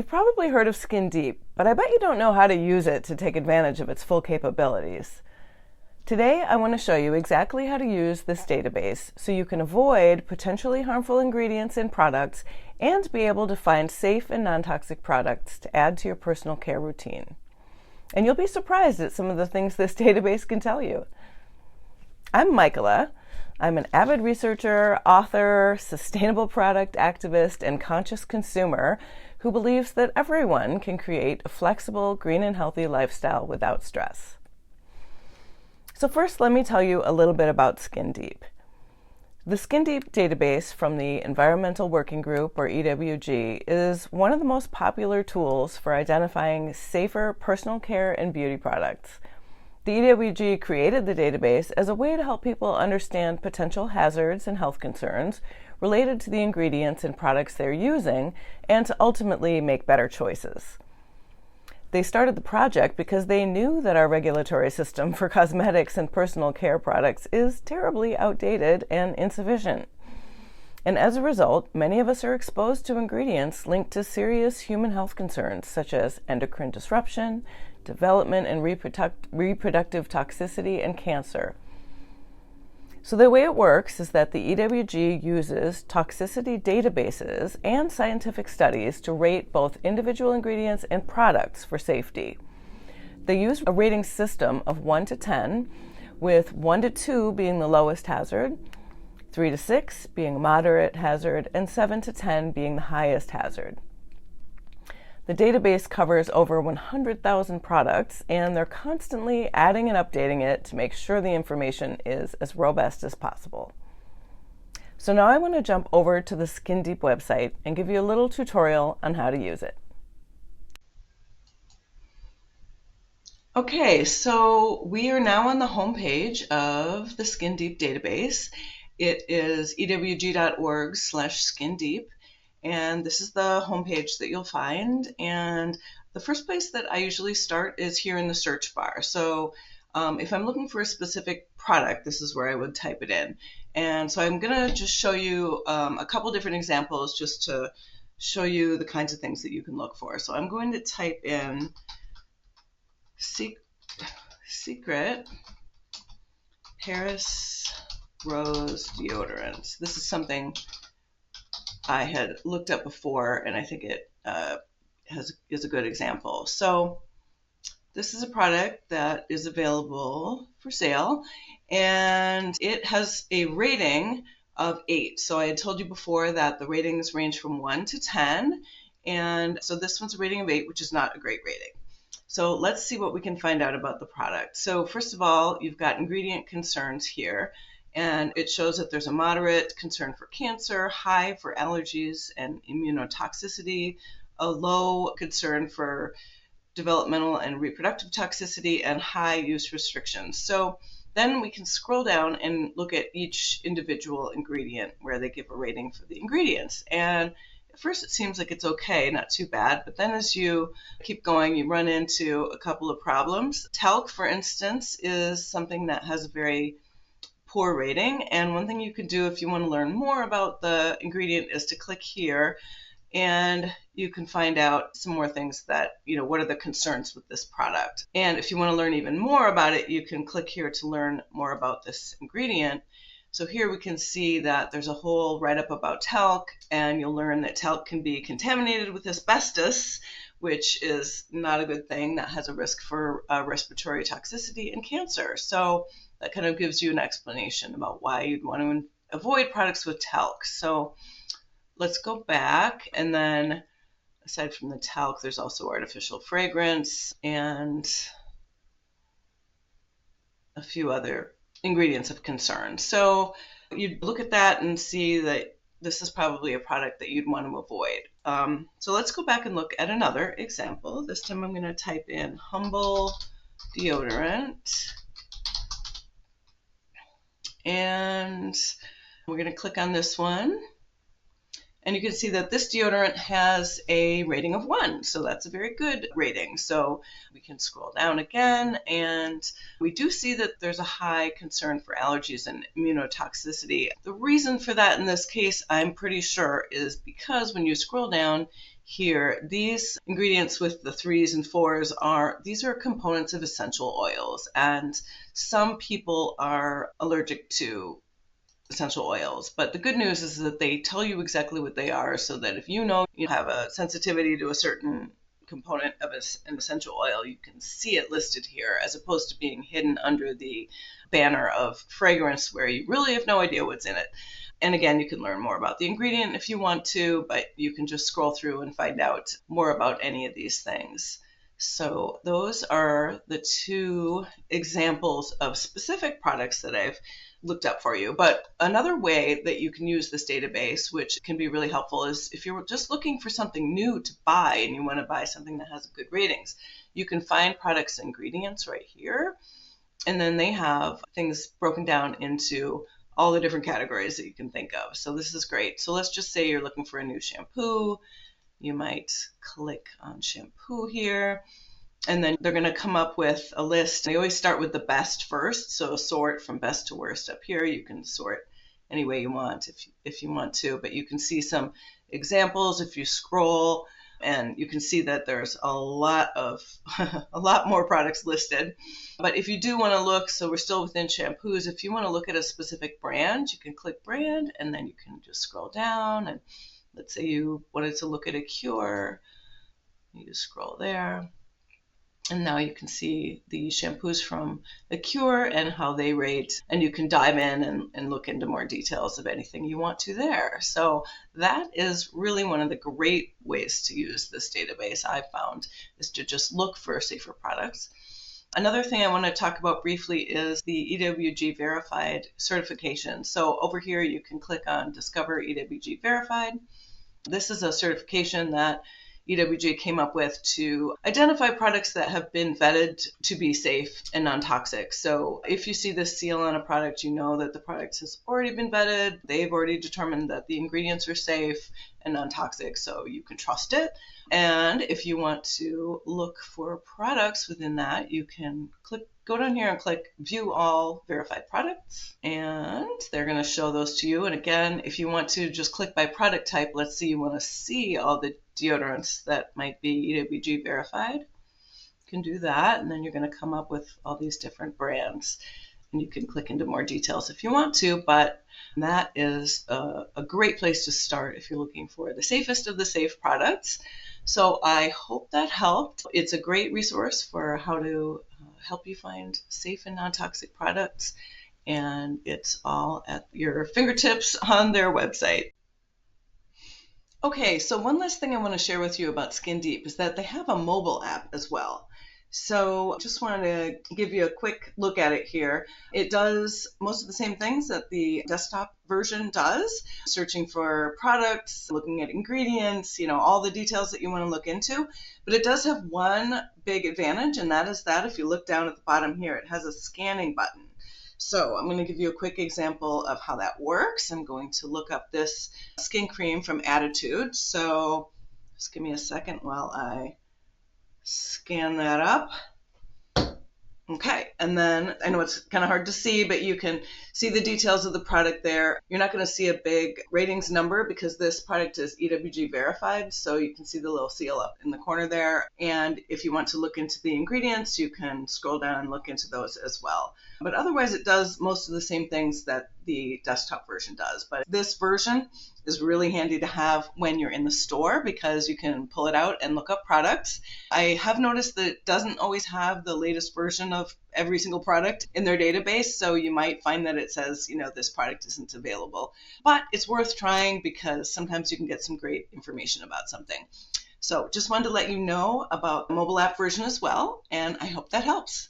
You've probably heard of Skin Deep, but I bet you don't know how to use it to take advantage of its full capabilities. Today, I want to show you exactly how to use this database so you can avoid potentially harmful ingredients in products and be able to find safe and non-toxic products to add to your personal care routine. And you'll be surprised at some of the things this database can tell you. I'm Michaela. I'm an avid researcher, author, sustainable product activist, and conscious consumer who believes that everyone can create a flexible, green and healthy lifestyle without stress. So first, let me tell you a little bit about Skin Deep. The Skin Deep database from the Environmental Working Group, or EWG, is one of the most popular tools for identifying safer personal care and beauty products. The EWG created the database as a way to help people understand potential hazards and health concerns related to the ingredients and products they're using and to ultimately make better choices. They started the project because they knew that our regulatory system for cosmetics and personal care products is terribly outdated and insufficient. And as a result, many of us are exposed to ingredients linked to serious human health concerns such as endocrine disruption, development and reproductive toxicity, and cancer. So the way it works is that the EWG uses toxicity databases and scientific studies to rate both individual ingredients and products for safety. They use a rating system of 1 to 10, with 1 to 2 being the lowest hazard, 3 to 6 being a moderate hazard, and 7 to 10 being the highest hazard. The database covers over 100,000 products, and they're constantly adding and updating it to make sure the information is as robust as possible. So now I want to jump over to the Skin Deep website and give you a little tutorial on how to use it. Okay, so we are now on the home page of the Skin Deep database. It is ewg.org/skindeep. And this is the homepage that you'll find. And the first place that I usually start is here in the search bar. So if I'm looking for a specific product, this is where I would type it in. And so I'm going to just show you a couple different examples just to show you the kinds of things that you can look for. So I'm going to type in Secret Paris Rose Deodorant. This is something I had looked up before, and I think it is a good example. So this is a product that is available for sale, and it has a rating of 8. So I had told you before that the ratings range from 1 to 10, and so this one's a rating of 8, which is not a great rating. So let's see what we can find out about the product. So first of all, you've got ingredient concerns here. And it shows that there's a moderate concern for cancer, high for allergies and immunotoxicity, a low concern for developmental and reproductive toxicity, and high use restrictions. So then we can scroll down and look at each individual ingredient where they give a rating for the ingredients. And at first it seems like it's okay, not too bad, but then as you keep going, you run into a couple of problems. Talc, for instance, is something that has a very poor rating, and one thing you can do if you want to learn more about the ingredient is to click here, and you can find out some more things that, what are the concerns with this product. And if you want to learn even more about it, you can click here to learn more about this ingredient. So here we can see that there's a whole write-up about talc, and you'll learn that talc can be contaminated with asbestos, which is not a good thing. That has a risk for respiratory toxicity and cancer. So that kind of gives you an explanation about why you'd want to avoid products with talc. So let's go back, and then aside from the talc, there's also artificial fragrance and a few other ingredients of concern. So you'd look at that and see that this is probably a product that you'd want to avoid. So let's go back and look at another example. This time I'm going to type in Humble Deodorant. And we're going to click on this one, and you can see that this deodorant has a rating of 1, so that's a very good rating. So we can scroll down again, and we do see that there's a high concern for allergies and immunotoxicity. The reason for that in this case, I'm pretty sure, is because when you scroll down here, these ingredients with the 3s and 4s these are components of essential oils, and some people are allergic to essential oils. But the good news is that they tell you exactly what they are, so that if you know you have a sensitivity to a certain component of an essential oil, you can see it listed here, as opposed to being hidden under the banner of fragrance where you really have no idea what's in it. And again, you can learn more about the ingredient if you want to, but you can just scroll through and find out more about any of these things. So those are the 2 examples of specific products that I've looked up for you. But another way that you can use this database, which can be really helpful, is if you're just looking for something new to buy and you want to buy something that has good ratings, you can find products and ingredients right here. And then they have things broken down into all the different categories that you can think of. So this is great. So let's just say you're looking for a new shampoo. You might click on shampoo here, and then they're going to come up with a list. They always start with the best first, so sort from best to worst up here. You can sort any way you want if you want to, but you can see some examples if you scroll, and you can see that there's a lot more products listed. But if you do want to look, so we're still within shampoos, if you want to look at a specific brand, you can click brand, and then you can just scroll down, and let's say you wanted to look at a cure, you just scroll there. And now you can see the shampoos from the cure and how they rate, and you can dive in and look into more details of anything you want to there. So that is really one of the great ways to use this database I've found, is to just look for safer products. Another thing I want to talk about briefly is the EWG Verified Certification. So over here you can click on Discover EWG Verified. This is a certification that EWG came up with to identify products that have been vetted to be safe and non-toxic. So if you see this seal on a product, you know that the product has already been vetted. They've already determined that the ingredients are safe and non-toxic, so you can trust it. And if you want to look for products within that, you can go down here and click View All Verified Products, and they're going to show those to you. And again, if you want to just click by product type, let's say you want to see all the deodorants that might be EWG verified, you can do that, and then you're going to come up with all these different brands, and you can click into more details if you want to, but that is a great place to start if you're looking for the safest of the safe products. So I hope that helped. It's a great resource for how to help you find safe and non-toxic products, and it's all at your fingertips on their website. Okay, so one last thing I want to share with you about Skin Deep is that they have a mobile app as well. So just wanted to give you a quick look at it here. It does most of the same things that the desktop version does, searching for products, looking at ingredients, all the details that you want to look into. But it does have one big advantage, and that is that if you look down at the bottom here, it has a scanning button. So I'm going to give you a quick example of how that works. I'm going to look up this skin cream from Attitude. So just give me a second while I scan that up. Okay, and then I know it's kind of hard to see, but you can see the details of the product there. You're not going to see a big ratings number because this product is EWG verified, so you can see the little seal up in the corner there. And if you want to look into the ingredients, you can scroll down and look into those as well. But otherwise, it does most of the same things that the desktop version does. But this version is really handy to have when you're in the store because you can pull it out and look up products. I have noticed that it doesn't always have the latest version of every single product in their database, so you might find that it says, this product isn't available. But it's worth trying because sometimes you can get some great information about something. So just wanted to let you know about the mobile app version as well, and I hope that helps.